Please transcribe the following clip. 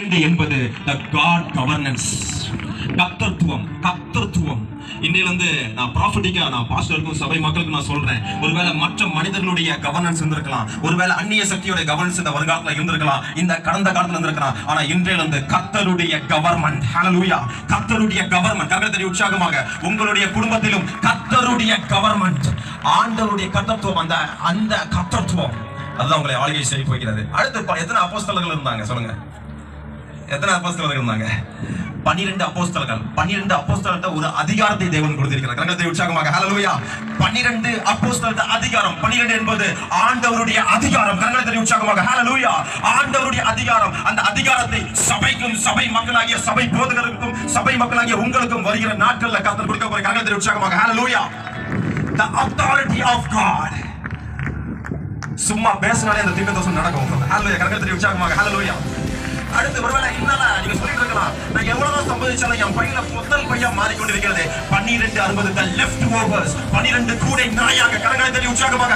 என்பது the God governance, கர்த்தத்துவம். இன்னையிலிருந்து நான் ப்ராஃபட்டிக்கா நான் பாஸ்டருக்கும் சபை மக்களுக்கும் நான் சொல்றேன், ஒருவேளை மற்ற மனிதர்களுடைய கவர்னன்ஸ் இருந்திருக்கலாம், ஒருவேளை அந்நிய சக்தியோட கவர்னன்ஸ் இந்த வருங்காலத்துல இருந்திருக்கலாம், இந்த கடந்த காலத்துல இருந்திருக்கலாம். ஆனா இன்றையிலிருந்து கர்த்தருடைய கவர்மெண்ட், ஹalleluya, கர்த்தருடைய கவர்மெண்ட். கர்த்தருடைய உற்சாகமாக உங்களுடைய குடும்பத்திலும் கர்த்தருடைய கவர்மெண்ட், ஆண்டவருடைய கர்த்தத்துவம், அந்த கர்த்தத்துவம் அதுதான் உங்களை ஆளுகை செய்ய போகிறது. அடுத்து எத்தனை அப்போஸ்தலர்கள் இருந்தாங்க சொல்லுங்க? எத்தனை அப்போஸ்தலர்கள் இருந்தாங்க? 12 அப்போஸ்தலர்கள். 12 அப்போஸ்தலர்ட்ட ஒரு அதிகாரத்தை தேவன் கொடுத்திருக்கிறார். கரங்களை உற்சாகமாக ஹalleluya. 12 அப்போஸ்தலர்ட்ட அதிகாரம். 12 என்பது ஆண்டவருடைய அதிகாரம். கரங்களை உற்சாகமாக ஹalleluya. ஆண்டவருடைய அதிகாரம். அந்த அதிகாரத்தை சபைக்கும், சபை மக்களாகிய சபை போதகர்களுக்கும், சபை மக்களாகிய உங்களுக்கும் வருகிற நாட்கள்ல கர்த்தர் கொடுக்க போற. கரங்களை உற்சாகமாக ஹalleluya. The authority of God. சும்மா பேசினாலே அந்த தீர்க்கதரிசனம் நடக்கும். ஹalleluya. கரங்களை உற்சாகமாக ஹalleluya. அடுத்து ஒருவேளை இன்னல நீங்க சொல்லிட்டு இருக்கலாம், நான் எவ்வளவுதான் சம்பாதிச்சாலும் என் பையில முதல் பையா மாறிக்கொண்டிருக்கிறது. 12 60 the left overs, 12 கூடை நாயாக. கரங்களை உற்சாகமாக